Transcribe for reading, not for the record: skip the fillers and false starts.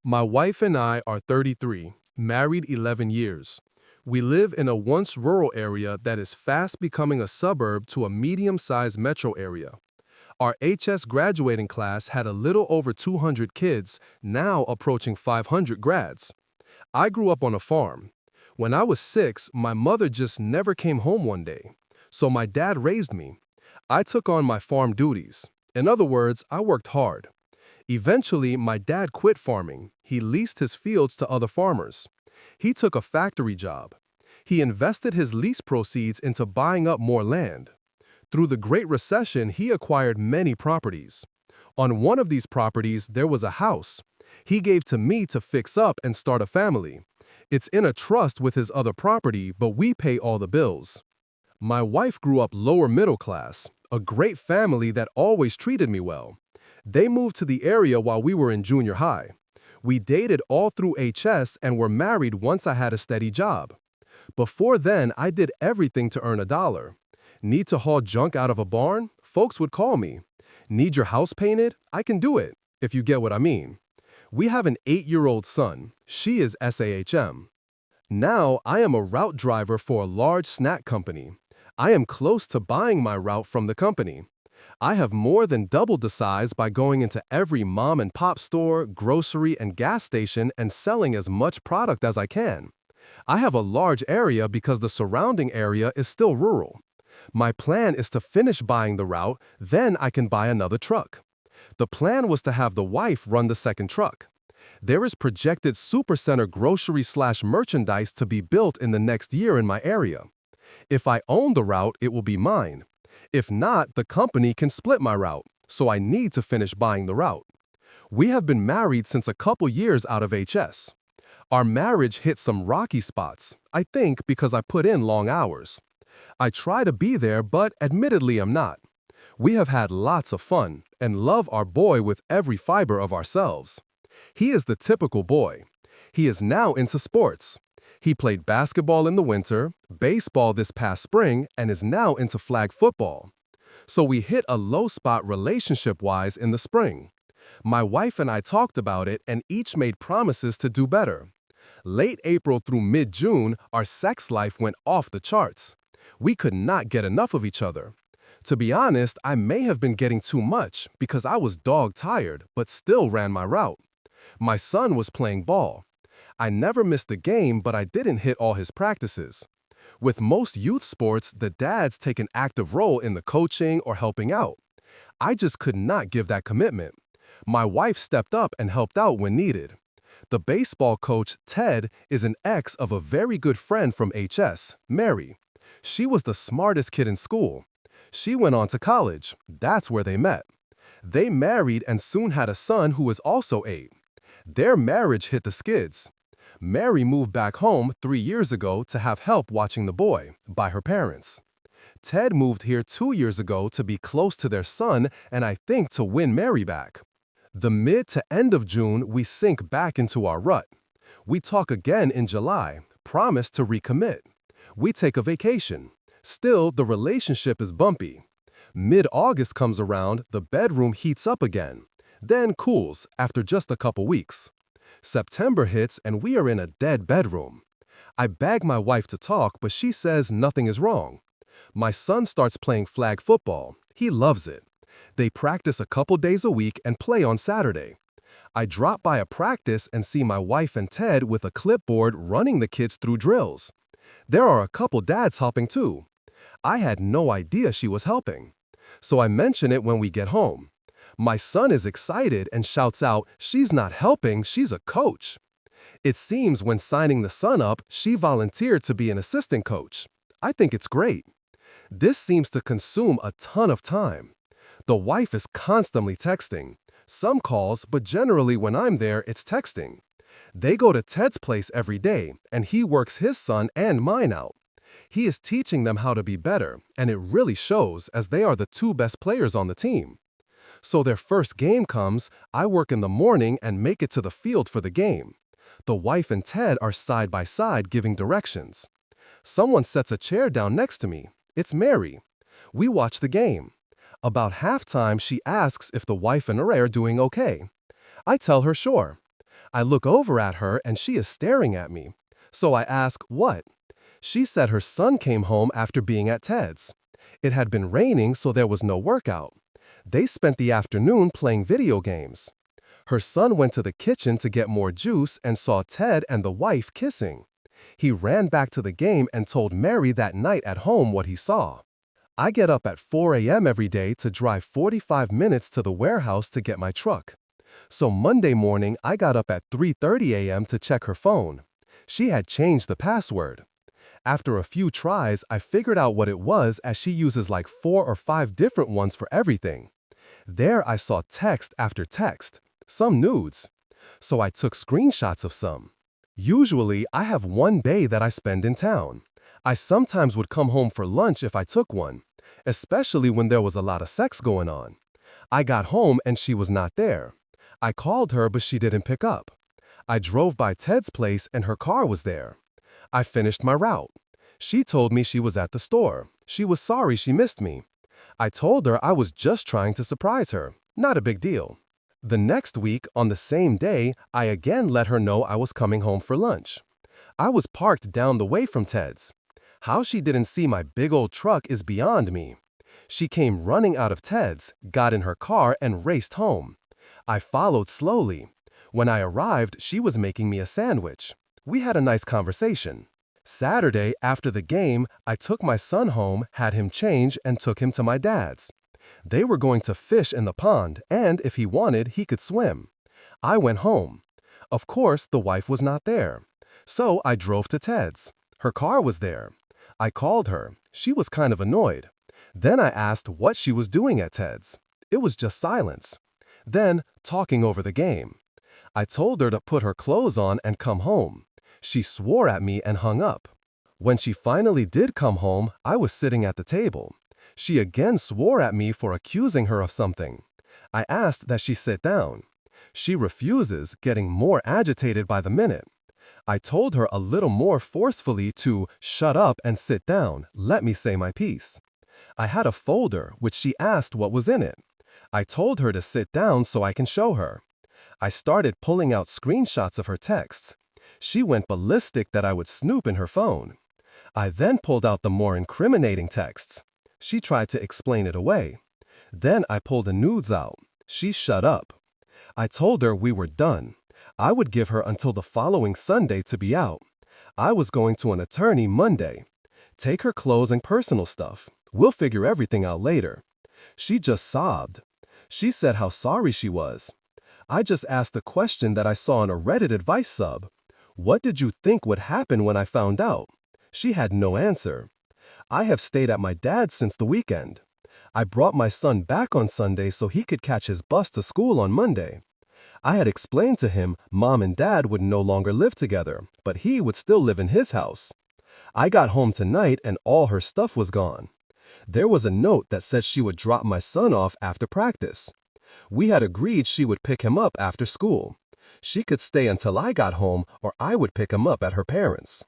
My wife and I are 33, married 11 years. We live in a once rural area that is fast becoming a suburb to a medium-sized metro area. Our HS graduating class had a little over 200 kids, now approaching 500 grads. I grew up on a farm. When I was 6, my mother just never came home one day. So my dad raised me. I took on my farm duties. In other words, I worked hard. Eventually, my dad quit farming. He leased his fields to other farmers. He took a factory job. He invested his lease proceeds into buying up more land. Through the Great Recession, he acquired many properties. On one of these properties, there was a house. He gave to me to fix up and start a family. It's in a trust with his other property, but we pay all the bills. My wife grew up lower middle class, a great family that always treated me well. They moved to the area while we were in junior high. We dated all through HS and were married once I had a steady job. Before then, I did everything to earn a dollar. Need to haul junk out of a barn? Folks would call me. Need your house painted? I can do it, if you get what I mean. We have an 8-year-old son. She is SAHM. Now, I am a route driver for a large snack company. I am close to buying my route from the company. I have more than doubled the size by going into every mom and pop store, grocery, and gas station and selling as much product as I can. I have a large area because the surrounding area is still rural. My plan is to finish buying the route, then I can buy another truck. The plan was to have the wife run the second truck. There is projected supercenter grocery/merchandise to be built in the next year in my area. If I own the route, it will be mine. If not, the company can split my route, so I need to finish buying the route. We have been married since a couple years out of HS. Our marriage hit some rocky spots, I think because I put in long hours. I try to be there, but admittedly I'm not. We have had lots of fun and love our boy with every fiber of ourselves. He is the typical boy. He is now into sports. He played basketball in the winter, baseball this past spring, and is now into flag football. So we hit a low spot relationship-wise in the spring. My wife and I talked about it and each made promises to do better. Late April through mid-June, our sex life went off the charts. We could not get enough of each other. To be honest, I may have been getting too much because I was dog-tired, but still ran my route. My son was playing ball. I never missed a game, but I didn't hit all his practices. With most youth sports, the dads take an active role in the coaching or helping out. I just could not give that commitment. My wife stepped up and helped out when needed. The baseball coach, Ted, is an ex of a very good friend from HS, Mary. She was the smartest kid in school. She went on to college. That's where they met. They married and soon had a son who was also 8. Their marriage hit the skids. Mary moved back home 3 years ago to have help watching the boy by her parents. Ted moved here 2 years ago to be close to their son and I think to win Mary back. The mid to end of June, we sink back into our rut. We talk again in July, promise to recommit. We take a vacation. Still, the relationship is bumpy. Mid-August comes around, the bedroom heats up again, then cools after just a couple weeks. September hits and we are in a dead bedroom. I beg my wife to talk, but she says nothing is wrong. My son starts playing flag football. He loves it. They practice a couple days a week and play on Saturday. I drop by a practice and see my wife and Ted with a clipboard running the kids through drills. There are a couple dads helping too. I had no idea she was helping. So I mention it when we get home. My son is excited and shouts out, "She's not helping, she's a coach." It seems when signing the son up, she volunteered to be an assistant coach. I think it's great. This seems to consume a ton of time. The wife is constantly texting. Some calls, but generally when I'm there, it's texting. They go to Ted's place every day, and he works his son and mine out. He is teaching them how to be better, and it really shows as they are the 2 best players on the team. So their first game comes, I work in the morning and make it to the field for the game. The wife and Ted are side by side giving directions. Someone sets a chair down next to me. It's Mary. We watch the game. About halftime, she asks if the wife and I are doing okay. I tell her sure. I look over at her and she is staring at me. So I ask, what? She said her son came home after being at Ted's. It had been raining, so there was no workout. They spent the afternoon playing video games. Her son went to the kitchen to get more juice and saw Ted and the wife kissing. He ran back to the game and told Mary that night at home what he saw. I get up at 4 a.m. every day to drive 45 minutes to the warehouse to get my truck. So Monday morning, I got up at 3:30 a.m. to check her phone. She had changed the password. After a few tries, I figured out what it was, as she uses like 4 or 5 different ones for everything. There I saw text after text, some nudes. So I took screenshots of some. Usually, I have one day that I spend in town. I sometimes would come home for lunch if I took one, especially when there was a lot of sex going on. I got home and she was not there. I called her, but she didn't pick up. I drove by Ted's place and her car was there. I finished my route. She told me she was at the store. She was sorry she missed me. I told her I was just trying to surprise her. Not a big deal. The next week, on the same day, I again let her know I was coming home for lunch. I was parked down the way from Ted's. How she didn't see my big old truck is beyond me. She came running out of Ted's, got in her car, and raced home. I followed slowly. When I arrived, she was making me a sandwich. We had a nice conversation. Saturday, after the game, I took my son home, had him change, and took him to my dad's. They were going to fish in the pond, and if he wanted, he could swim. I went home. Of course, the wife was not there. So I drove to Ted's. Her car was there. I called her. She was kind of annoyed. Then I asked what she was doing at Ted's. It was just silence. Then, talking over the game. I told her to put her clothes on and come home. She swore at me and hung up. When she finally did come home, I was sitting at the table. She again swore at me for accusing her of something. I asked that she sit down. She refuses, getting more agitated by the minute. I told her a little more forcefully to shut up and sit down, let me say my piece. I had a folder, which she asked what was in it. I told her to sit down so I can show her. I started pulling out screenshots of her texts. She went ballistic that I would snoop in her phone. I then pulled out the more incriminating texts. She tried to explain it away. Then I pulled the nudes out. She shut up. I told her we were done. I would give her until the following Sunday to be out. I was going to an attorney Monday. Take her clothes and personal stuff. We'll figure everything out later. She just sobbed. She said how sorry she was. I just asked the question that I saw in a Reddit advice sub. What did you think would happen when I found out? She had no answer. I have stayed at my dad's since the weekend. I brought my son back on Sunday so he could catch his bus to school on Monday. I had explained to him Mom and Dad would no longer live together, but he would still live in his house. I got home tonight and all her stuff was gone. There was a note that said she would drop my son off after practice. We had agreed she would pick him up after school. She could stay until I got home or I would pick him up at her parents'.